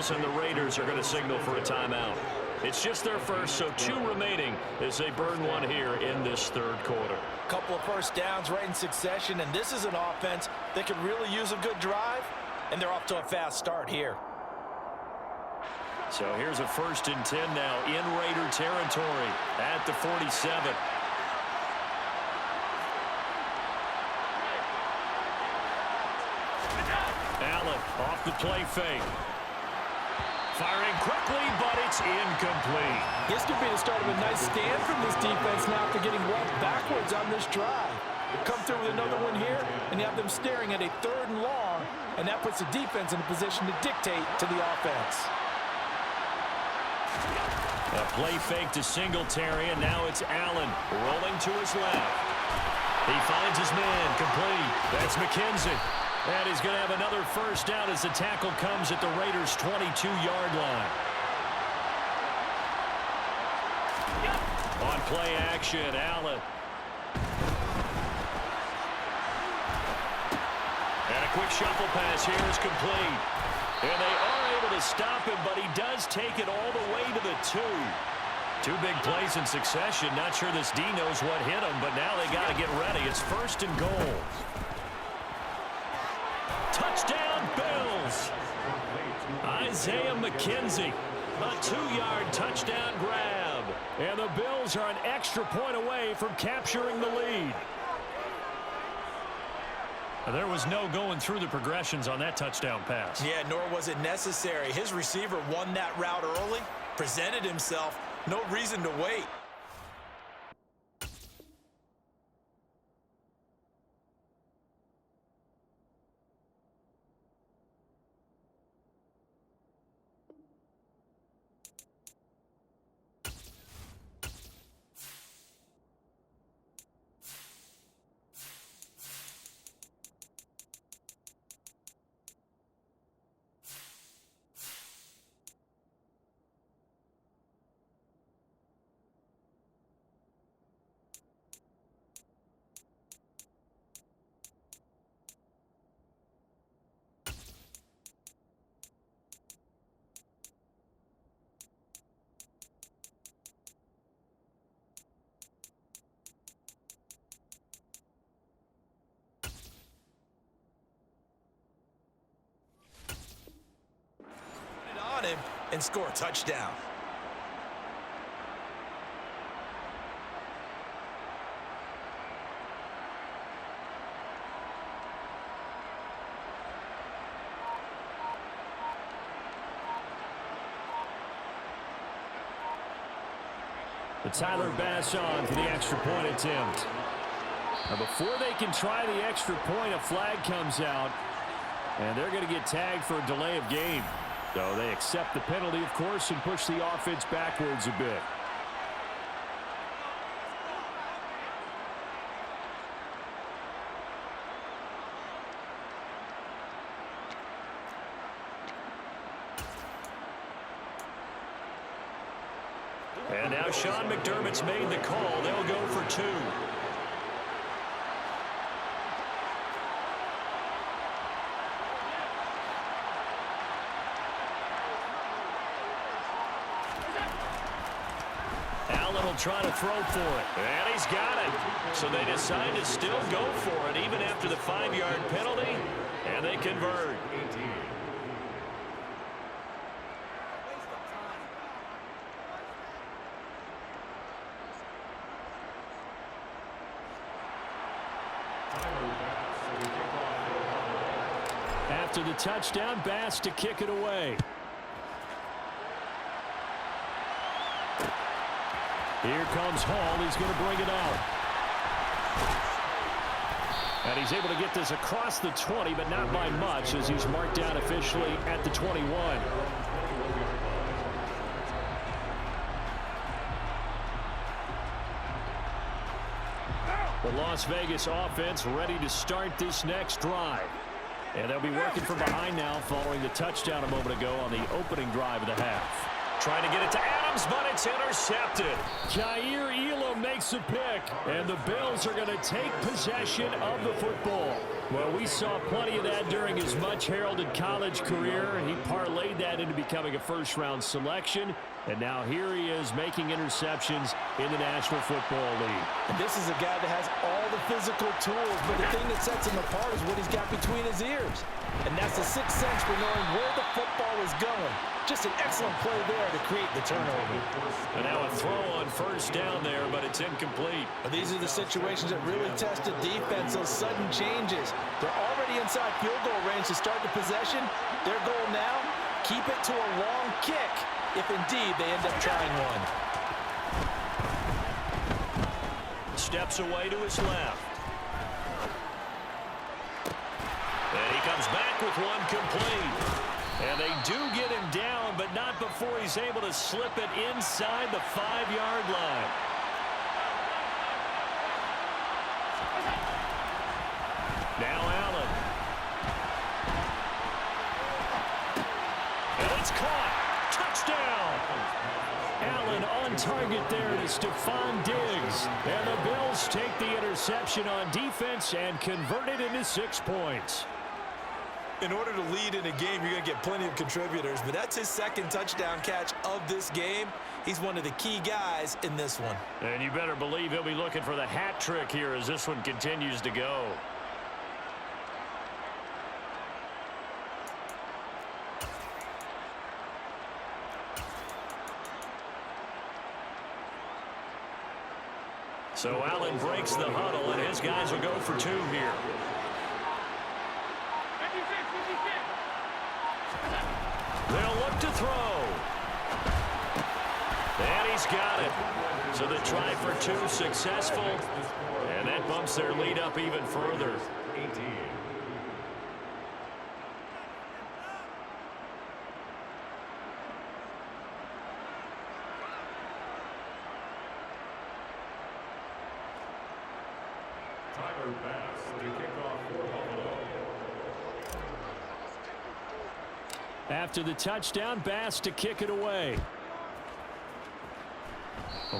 Bills and the Raiders are going to signal for a timeout. It's just their first, so 2 remaining as they burn one here in this third quarter. Couple of first downs right in succession, and this is an offense that could really use a good drive, and they're off to a fast start here. So here's a 1st and 10 now in Raider territory at the 47. Allen off the play fake. Firing quickly, but it's incomplete. This could be the start of a nice stand from this defense now after getting well backwards on this drive. Come through with another one here, and you have them staring at a 3rd and long, and that puts the defense in a position to dictate to the offense. A play fake to Singletary, and now it's Allen rolling to his left. He finds his man, complete. That's McKenzie. And he's going to have another first down as the tackle comes at the Raiders' 22-yard line. On play action, Allen. And a quick shuffle pass here is complete. And they are able to stop him, but he does take it all the way to the 2. 2 big plays in succession. Not sure this D knows what hit him, but now they got to get ready. It's 1st and goal. Touchdown, Bills! Isaiah McKenzie, a 2-yard touchdown grab. And the Bills are an extra point away from capturing the lead. There was no going through the progressions on that touchdown pass. Yeah, nor was it necessary. His receiver won that route early, presented himself, no reason to wait. Him and score a touchdown. But Tyler Bass on for the extra point attempt. Now before they can try the extra point, a flag comes out, and they're going to get tagged for a delay of game. So they accept the penalty, of course, and push the offense backwards a bit. And now Sean McDermott's made the call. They'll go for 2. Try to throw for it, and he's got it. So they decide to still go for it even after the 5-yard penalty, and they convert. After the touchdown, Bass to kick it away. Here comes Hall. He's going to bring it out. And he's able to get this across the 20, but not by much, as he's marked down officially at the 21. The Las Vegas offense ready to start this next drive. And they'll be working from behind now following the touchdown a moment ago on the opening drive of the half. Trying to get it to Adams, but it's intercepted. Jair Elam makes a pick, and the Bills are going to take possession of the football. Well, we saw plenty of that during his much-heralded college career. He parlayed that into becoming a first-round selection, and now here he is making interceptions in the National Football League. And this is a guy that has all the physical tools, but the thing that sets him apart is what he's got between his ears. And that's the sixth sense for knowing where the football is going. Just an excellent play there to create the turnover. And now a throw on first down there, but it's incomplete. But these are the situations that really test a defense, those sudden changes. They're already inside field goal range to start the possession. Their goal now, keep it to a long kick, if indeed they end up trying one. Steps away to his left. And he comes back with one complete. And they do get him down, but not before he's able to slip it inside the 5-yard line. Now Allen. And it's caught. Touchdown. Allen on target there to Stephon Diggs. And the Bills take the interception on defense and convert it into 6 points. In order to lead in a game, you're going to get plenty of contributors, but that's his second touchdown catch of this game. He's one of the key guys in this one. And you better believe he'll be looking for the hat trick here as this one continues to go. So Allen breaks the huddle, and his guys will go for 2 here. They'll look to throw. And he's got it. So the try for 2 successful. And that bumps their lead up even further. 18. Tyler Bass to kick off for Buffalo. After the touchdown, Bass to kick it away.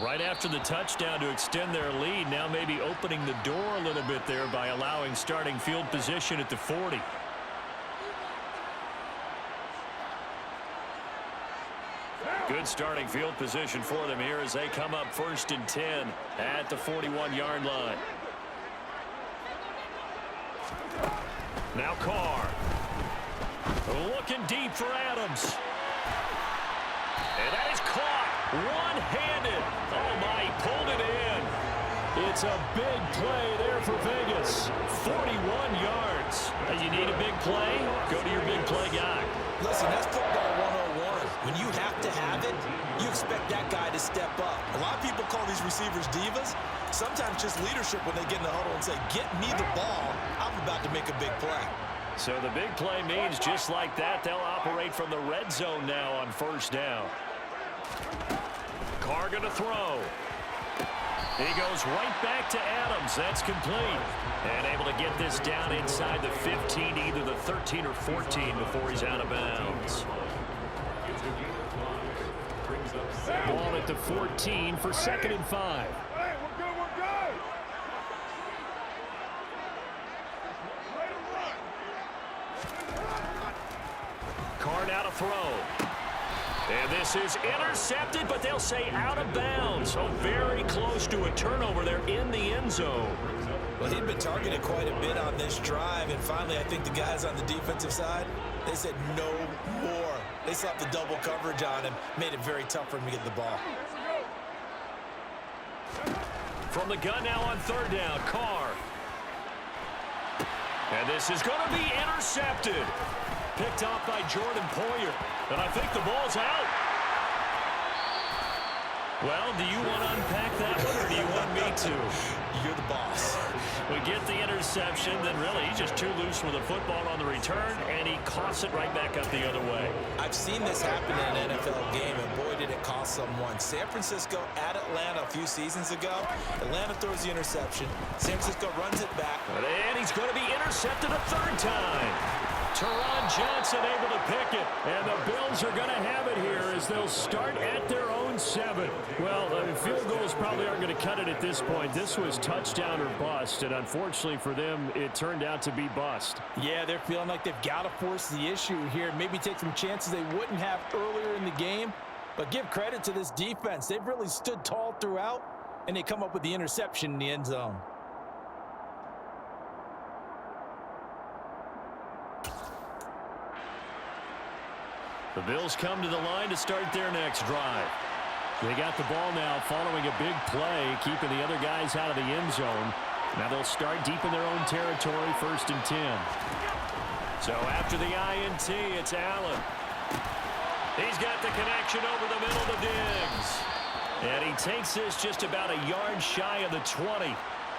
Right after the touchdown to extend their lead, now maybe opening the door a little bit there by allowing starting field position at the 40. Good starting field position for them here as they come up 1st and 10 at the 41-yard line. Now Carr. Looking deep for Adams. And that is caught one-handed. Oh, my, he pulled it in. It's a big play there for Vegas. 41 yards. You need a big play? Go to your big play guy. Listen, that's football 101. When you have to have it, you expect that guy to step up. A lot of people call these receivers divas. Sometimes just leadership when they get in the huddle and say, get me the ball. I'm about to make a big play. So the big play means just like that, they'll operate from the red zone now on 1st down. Carr going to throw. He goes right back to Adams. That's complete. And able to get this down inside the 15, either the 13 or 14 before he's out of bounds. Ball at the 14 for 2nd and 5. Hey, we're good. Carr now to throw. And this is intercepted, but they'll say out of bounds. So very close to a turnover there in the end zone. Well, he'd been targeted quite a bit on this drive, and finally I think the guys on the defensive side, they said no more. They slapped the double coverage on him, made it very tough for him to get the ball. From the gun now on 3rd down, Carr. And this is going to be intercepted. Picked off by Jordan Poyer. And I think the ball's out. Well, do you want to unpack that one, or do you want me to? You're the boss. We get the interception, then really he's just too loose with the football on the return, and he coughs it right back up the other way. I've seen this happen in an NFL game, and boy, did it cost someone. San Francisco at Atlanta a few seasons ago. Atlanta throws the interception. San Francisco runs it back. And he's going to be intercepted a 3rd time. Teron Johnson able to pick it. And the Bills are going to have it here as they'll start at their own 7. Well, field goals probably aren't going to cut it at this point. This was touchdown or bust, and unfortunately for them, it turned out to be bust. Yeah, they're feeling like they've got to force the issue here. Maybe take some chances they wouldn't have earlier in the game. But give credit to this defense. They've really stood tall throughout, and they come up with the interception in the end zone. The Bills come to the line to start their next drive. They got the ball now following a big play, keeping the other guys out of the end zone. Now they'll start deep in their own territory, 1st and 10. So after the INT, it's Allen. He's got the connection over the middle to Diggs. And he takes this just about a yard shy of the 20.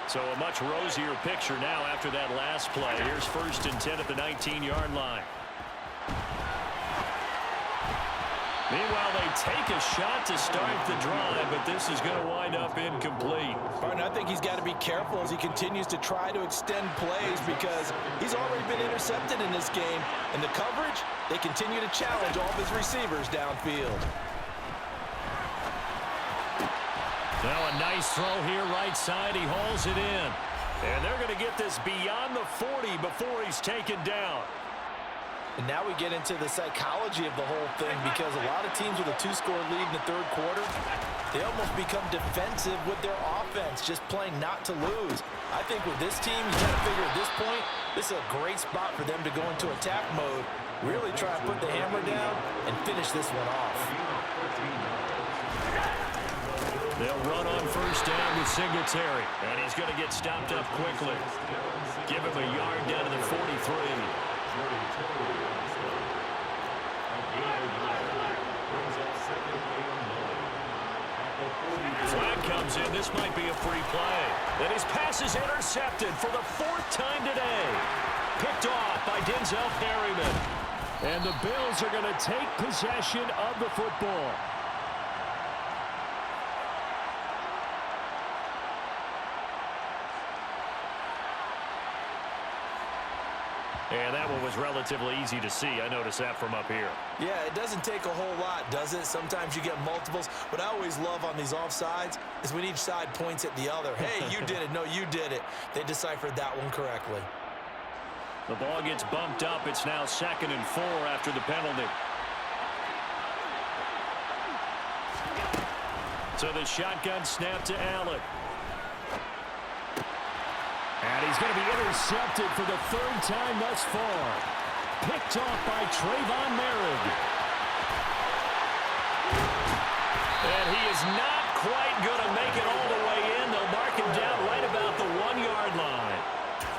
So a much rosier picture now after that last play. Here's 1st and 10 at the 19-yard line. Meanwhile, they take a shot to start the drive, but this is going to wind up incomplete. Partner, I think he's got to be careful as he continues to try to extend plays because he's already been intercepted in this game. And the coverage, they continue to challenge all of his receivers downfield. Now a nice throw here right side. He hauls it in. And they're going to get this beyond the 40 before he's taken down. And now we get into the psychology of the whole thing because a lot of teams with a 2-score lead in the 3rd quarter, they almost become defensive with their offense, just playing not to lose. I think with this team, you got to figure at this point, this is a great spot for them to go into attack mode, really try to put the hammer down and finish this one off. They'll run on 1st down with Singletary, and he's going to get stopped up quickly. Give him a yard down to the 43. Flag comes in. This might be a free play. And his pass is intercepted for the 4th time today. Picked off by Denzel Perryman. And the Bills are going to take possession of the football. And that one was relatively easy to see. I noticed that from up here. Yeah, it doesn't take a whole lot, does it? Sometimes you get multiples. What I always love on these offsides is when each side points at the other. Hey, you did it. No, you did it. They deciphered that one correctly. The ball gets bumped up. It's now 2nd and 4 after the penalty. So the shotgun snap to Allen. And he's going to be intercepted for the 3rd time thus far. Picked off by Trayvon Merritt. And he is not quite going to make it all the way in. They'll mark him down right about the 1-yard line.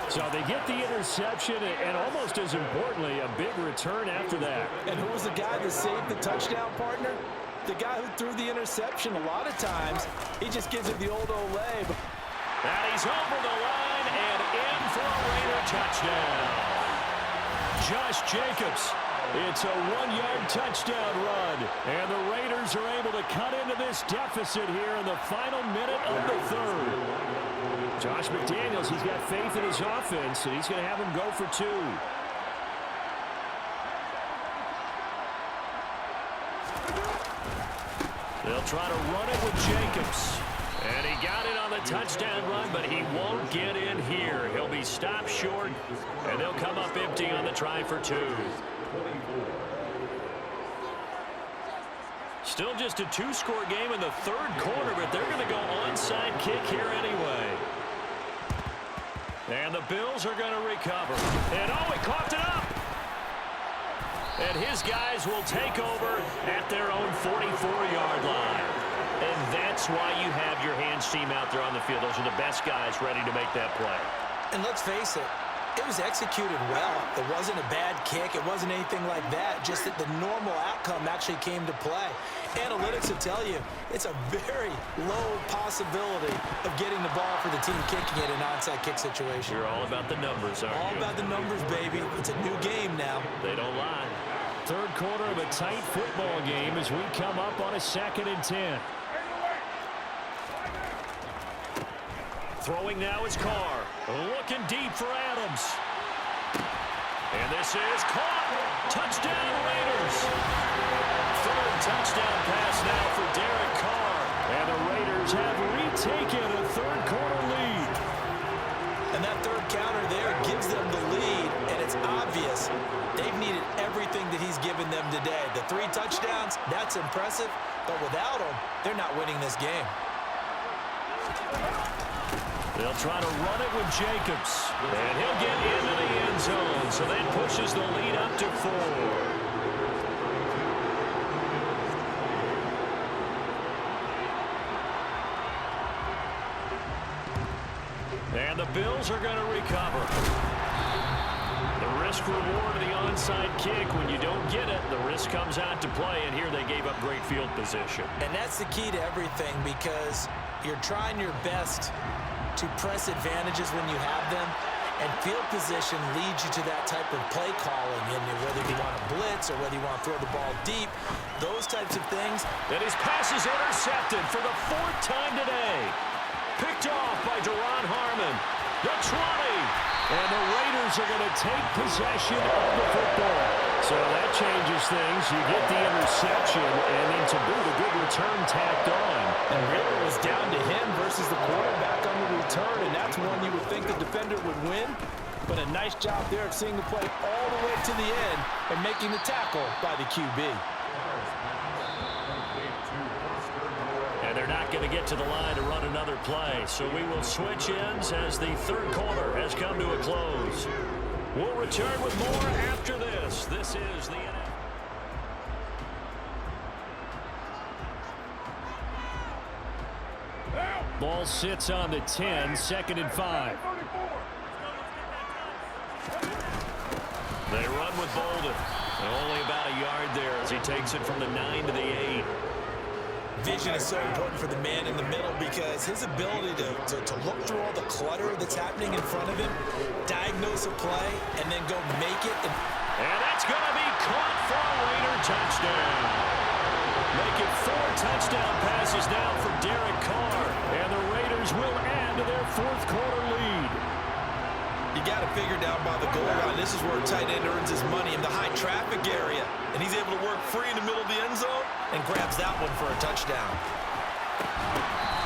So they get the interception, and almost as importantly, a big return after that. And who was the guy that saved the touchdown, partner? The guy who threw the interception. A lot of times, he just gives it the old Olay. And he's over the line and in for a Raider touchdown. Josh Jacobs. It's a 1-yard touchdown run. And the Raiders are able to cut into this deficit here in the final minute of the 3rd. Josh McDaniels, he's got faith in his offense, and he's going to have him go for 2. They'll try to run it with Jacobs. And he got it on the touchdown run, but he won't get in here. He'll be stopped short, and they'll come up empty on the try for 2. Still just a 2-score game in the 3rd quarter, but they're going to go onside kick here anyway. And the Bills are going to recover. And oh, he coughed it up. And his guys will take over at their own 44-yard line. And that's why you have your hands team out there on the field. Those are the best guys ready to make that play. And let's face it, it was executed well. It wasn't a bad kick. It wasn't anything like that. Just that the normal outcome actually came to play. Analytics will tell you it's a very low possibility of getting the ball for the team kicking it in an onside kick situation. You're all about the numbers, aren't you? All about the numbers, baby. It's a new game now. They don't lie. 3rd quarter of a tight football game as we come up on a 2nd and 10. Throwing now is Carr. Looking deep for Adams. And this is caught. Touchdown, Raiders. Third touchdown pass now for Derek Carr. And the Raiders have retaken a third-quarter lead. And that third counter there gives them the lead, and it's obvious they've needed everything that he's given them today. The 3 touchdowns, that's impressive, but without him, they're not winning this game. They'll try to run it with Jacobs. And he'll get into the end zone, so that pushes the lead up to 4. And the Bills are going to recover. The risk-reward of the onside kick. When you don't get it, the risk comes out to play, and here they gave up great field position. And that's the key to everything, because you're trying your best to press advantages when you have them, and field position leads you to that type of play calling, and whether you want to blitz or whether you want to throw the ball deep, those types of things. And his pass is intercepted for the 4th time today. Picked off by Duron Harmon. The 20. And the Raiders are going to take possession of the football. So that changes things. You get the interception, and then to boot, a good return tacked on. And really it was down to him versus the quarterback on the return, and that's one you would think the defender would win. But a nice job there of seeing the play all the way to the end and making the tackle by the QB. And they're not going to get to the line to run another play. So we will switch ends as the third quarter has come to a close. We'll return with more after this. This is the NFL. Ball sits on the 10, 2nd and 5. They run with Bolden. Only about a yard there as he takes it from the 9 to the 8. Vision is so important for the man in the middle, because his ability to look through all the clutter that's happening in front of him, diagnose a play, and then go make it. And that's going to be caught for a Raider touchdown. Make it 4 touchdown passes now for Derek Carr. And the Raiders will add to their 4th quarter lead. You got to figure down by the goal line. This is where a tight end earns his money, in the high traffic area. And he's able to work free in the middle of the end zone and grabs that one for a touchdown.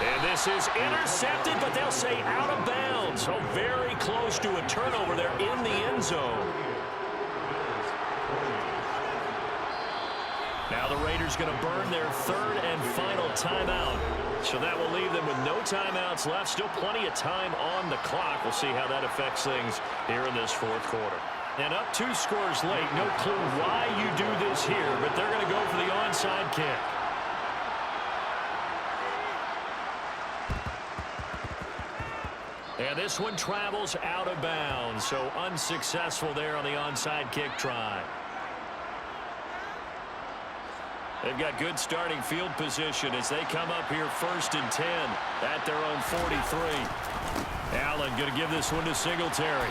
And this is intercepted, but they'll say out of bounds. So very close to a turnover there in the end zone. Now the Raiders going to burn their 3rd and final timeout. So that will leave them with no timeouts left. Still plenty of time on the clock. We'll see how that affects things here in this 4th quarter. And up 2 scores late. No clue why you do this here, but they're going to go for the onside kick. And this one travels out of bounds. So unsuccessful there on the onside kick try. They've got good starting field position as they come up here 1st and 10 at their own 43. Allen going to give this one to Singletary.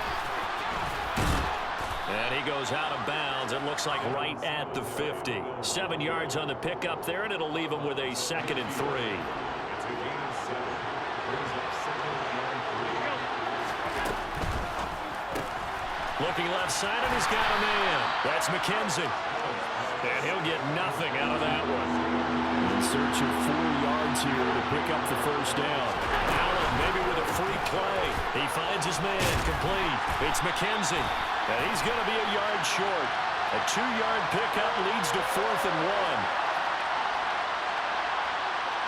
And he goes out of bounds. It looks like right at the 50. 7 yards on the pickup there, and it'll leave him with a 2nd and 3. Looking left side, and he's got a man. That's McKenzie. And he'll get nothing out of that one. In search of 4 yards here to pick up the 1st down. Allen maybe with a free play. He finds his man complete. It's McKenzie. And he's going to be a yard short. A 2-yard pickup leads to 4th and 1.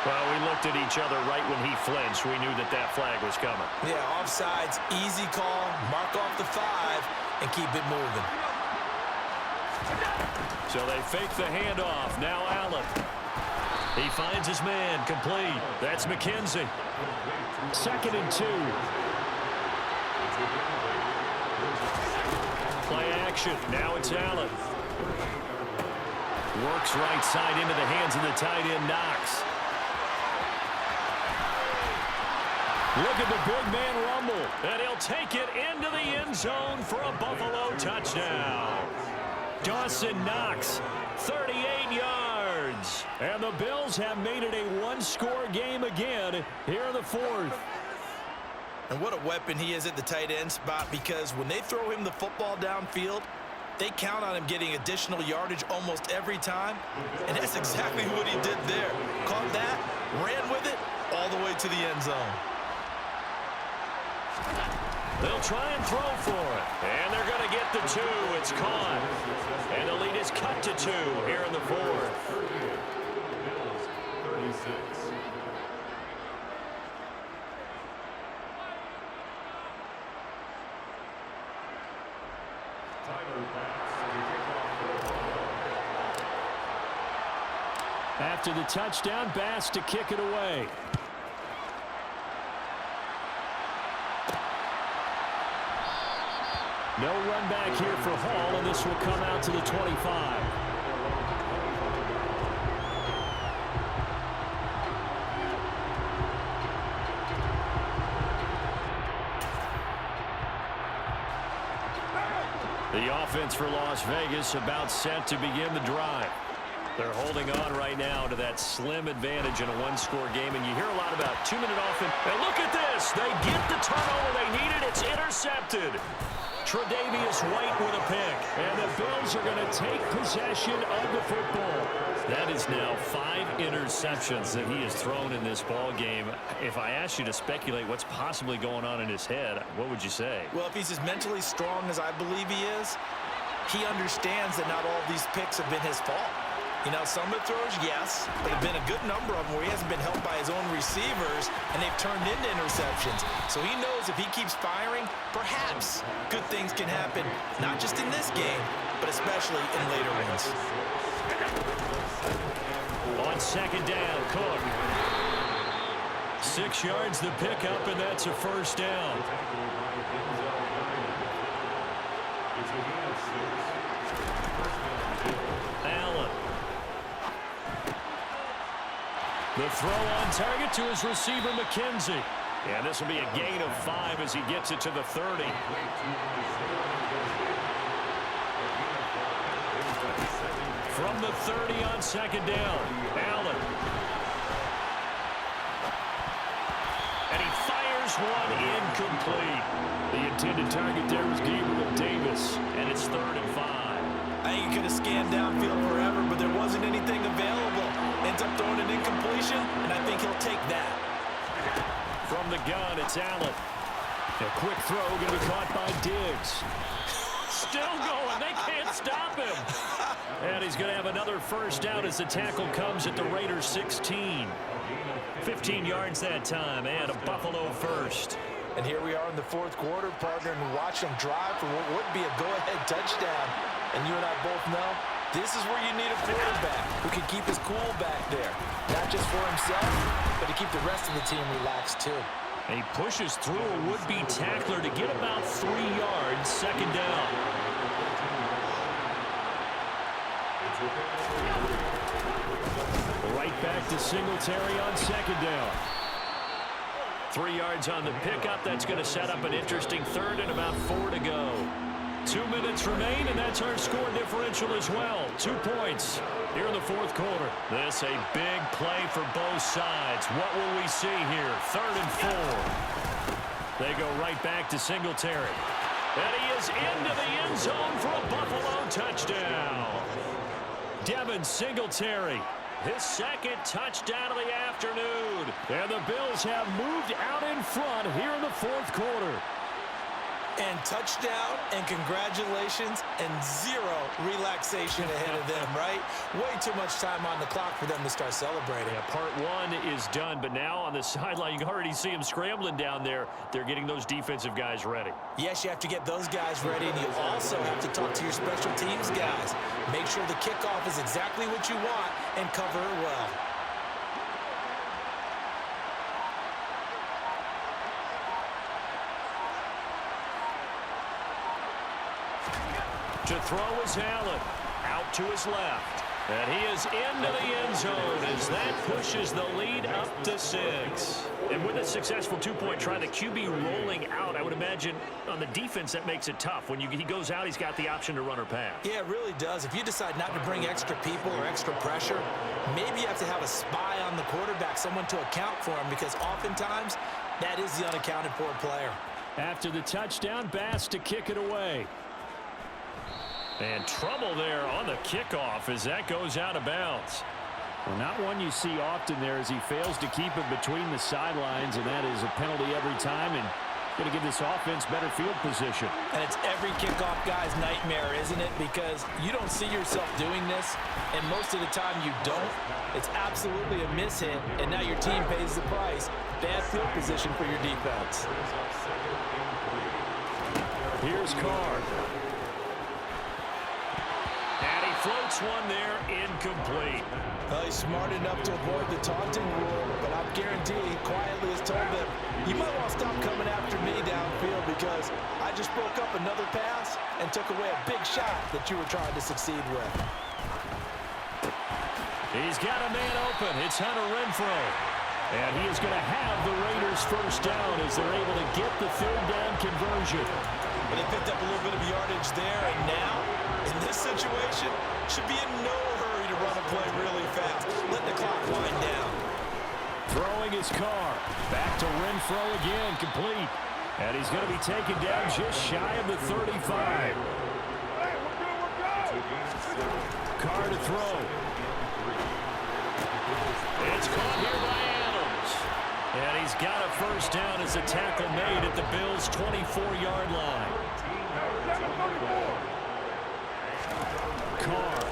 Well, we looked at each other right when he flinched. We knew that that flag was coming. Yeah, offsides, easy call, mark off the 5, and keep it moving. So they fake the handoff. Now Allen. He finds his man complete. That's McKenzie. 2nd and 2. Play action. Now it's Allen. Works right side into the hands of the tight end, Knox. Look at the big man rumble. And he'll take it into the end zone for a Buffalo touchdown. Dawson Knox, 38 yards. And the Bills have made it a 1-score game again here in the 4th. And what a weapon he is at the tight end spot, because when they throw him the football downfield, They count on him getting additional yardage almost every time, and that's exactly what he did there. Caught that, ran with it, all the way to the end zone. They'll try and throw for it, and they're going to get the 2. It's caught, and the lead is cut to 2 here in the 4th. After the touchdown, Bass to kick it away. No run back here for Hall, and this will come out to the 25. The offense for Las Vegas about set to begin the drive. They're holding on right now to that slim advantage in a one-score game, and you hear a lot about 2-minute offense. And look at this. They get the turnover they needed. It's intercepted. Tre'Davious White with a pick. And the Bills are going to take possession of the football. That is now 5 interceptions that he has thrown in this ball game. If I asked you to speculate what's possibly going on in his head, what would you say? Well, if he's as mentally strong as I believe he is, he understands that not all of these picks have been his fault. You know, some of the throws, yes, but there have been a good number of them where he hasn't been helped by his own receivers, and they've turned into interceptions. So he knows if he keeps firing, perhaps good things can happen, not just in this game, but especially in later ones. On second down, Cook. 6 yards the pickup, and that's a first down. Allen. The throw on target to his receiver, McKenzie. And this will be a gain of 5 as he gets it to the 30. From the 30 on second down, Allen. And he fires one incomplete. The intended target there was Gabriel Davis, and it's 3rd and 5. I think he could have scanned downfield forever, but there wasn't anything available. Ends up throwing an incompletion, and I think he'll take that. From the gun, it's Allen. A quick throw going to be caught by Diggs. Still going. They can't stop him. And he's going to have another first down as the tackle comes at the Raiders' 16. 15 yards that time, and a Buffalo first. And here we are in the 4th quarter, partner, and watch them drive for what would be a go-ahead touchdown. And you and I both know this is where you need a quarterback who can keep his cool back there. Not just for himself, but to keep the rest of the team relaxed too. And he pushes through a would-be tackler to get about 3 yards, second down. Right back to Singletary on second down. 3 yards on the pickup. That's going to set up an interesting 3rd and about 4 to go. 2 minutes remain, and that's our score differential as well. 2 points here in the 4th quarter. This a big play for both sides. What will we see here? 3rd and 4. They go right back to Singletary. And he is into the end zone for a Buffalo touchdown. Devin Singletary, his 2nd touchdown of the afternoon. And the Bills have moved out in front here in the 4th quarter. And touchdown, and congratulations, and 0 relaxation ahead of them, right? Way too much time on the clock for them to start celebrating. Yeah, part 1 is done, but now on the sideline, you can already see them scrambling down there. They're getting those defensive guys ready. Yes, you have to get those guys ready, and you also have to talk to your special teams guys. Make sure the kickoff is exactly what you want and cover it well. To throw is Allen. Out to his left. And he is into the end zone as that pushes the lead up to 6. And with a successful 2-point try, the QB rolling out, I would imagine on the defense that makes it tough. When he goes out, he's got the option to run or pass. Yeah, it really does. If you decide not to bring extra people or extra pressure, maybe you have to have a spy on the quarterback, someone to account for him, because oftentimes that is the unaccounted for player. After the touchdown, Bass to kick it away. And trouble there on the kickoff as that goes out of bounds. Well, not one you see often there as he fails to keep it between the sidelines, and that is a penalty every time, and going to give this offense better field position. And it's every kickoff guy's nightmare, isn't it? Because you don't see yourself doing this, and most of the time you don't. It's absolutely a mishit, and now your team pays the price. Bad field position for your defense. Here's Carr. And he floats one there, incomplete. Well, he's smart enough to avoid the taunting rule, but I'm guaranteeing he quietly has told them, you might want to stop coming after me downfield because I just broke up another pass and took away a big shot that you were trying to succeed with. He's got a man open. It's Hunter Renfrow. And he is going to have the Raiders first down as they're able to get the third down conversion. But they picked up a little bit of yardage there, and now, in this situation, should be in no hurry to run a play really fast. Let the clock wind down. Throwing his Carr. Back to Renfrow again, complete. And he's going to be taken down just shy of the 35. Hey, we're good. Carr to throw. It's caught here by Adams. And he's got a first down as a tackle made at the Bills' 24-yard line. Carr.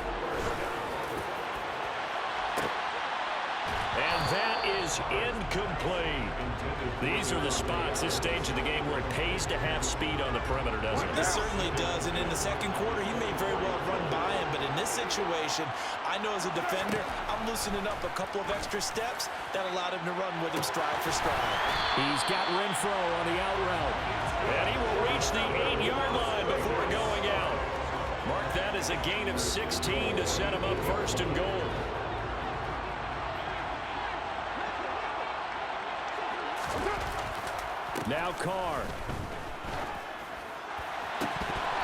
And that is incomplete. These are the spots, this stage of the game, where it pays to have speed on the perimeter, doesn't it? It certainly does, and in the second quarter, he may very well run by him, but in this situation, I know as a defender, I'm loosening up a couple of extra steps that allowed him to run with him stride for stride. He's got Renfrow on the out route, and he will reach the 8-yard line before going out. Mark that as a gain of 16 to set him up first and goal. Now Carr.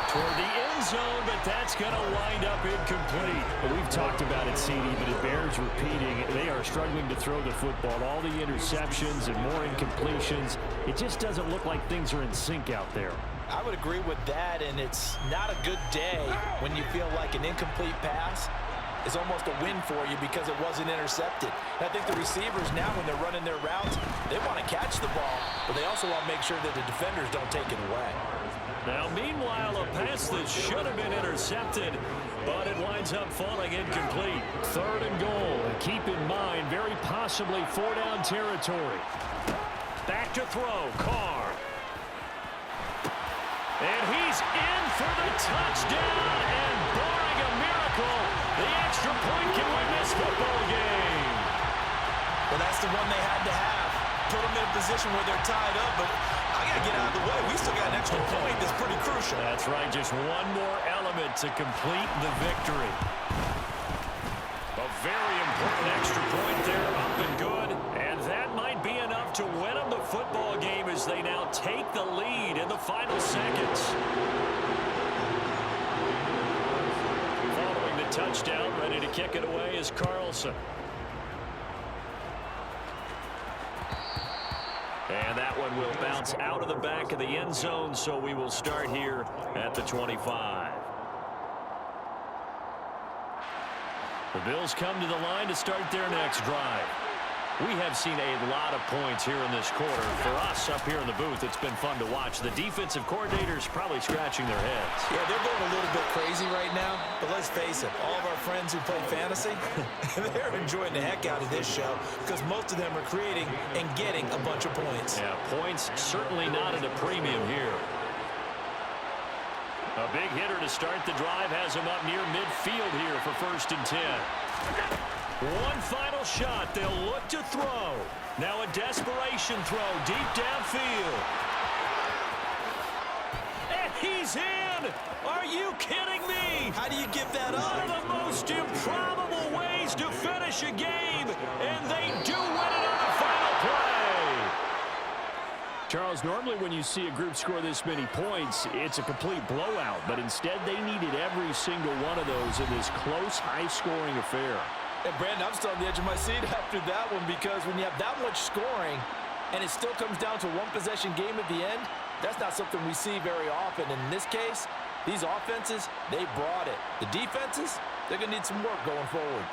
Toward the end zone, but that's going to wind up incomplete. We've talked about it, CD, but it bears repeating. They are struggling to throw the football. All the interceptions and more incompletions. It just doesn't look like things are in sync out there. I would agree with that, and it's not a good day when you feel like an incomplete pass is almost a win for you because it wasn't intercepted. And I think the receivers now, when they're running their routes, they want to catch the ball, but they also want to make sure that the defenders don't take it away. Now, meanwhile, a pass that should have been intercepted, but it winds up falling incomplete. Third and goal. And keep in mind, very possibly 4-down territory. Back to throw, Carr. And he's in for the touchdown, and barring a miracle, the extra point can win this football game. Well, that's the one they had to have. Put them in a position where they're tied up, but I got to get out of the way. We still got an extra point that's pretty crucial. That's right, just one more element to complete the victory. A very important extra point there, up and good. And that might be enough to win them the football game as they now take the lead in the final seconds. Following the touchdown, ready to kick it away is Carlson. And that one will bounce out of the back of the end zone, so we will start here at the 25. The Bills come to the line to start their next drive. We have seen a lot of points here in this quarter. For us up here in the booth, it's been fun to watch. The defensive coordinators probably scratching their heads. Yeah, they're going a little bit crazy right now, but let's face it, all of our friends who play fantasy, they're enjoying the heck out of this show because most of them are creating and getting a bunch of points. Yeah, points certainly not at a premium here. A big hitter to start the drive has him up near midfield here for 1st and 10. One final shot. They'll look to throw. Now a desperation throw deep downfield. And he's in! Are you kidding me? How do you give that up? One of the most improbable ways to finish a game, and they do win it on the final play. Charles, normally when you see a group score this many points, it's a complete blowout, but instead they needed every single one of those in this close, high-scoring affair. And Brandon, I'm still on the edge of my seat after that one because when you have that much scoring and it still comes down to one possession game at the end, that's not something we see very often. In this case, These offenses, they brought it. The defenses, they're going to need some work going forward.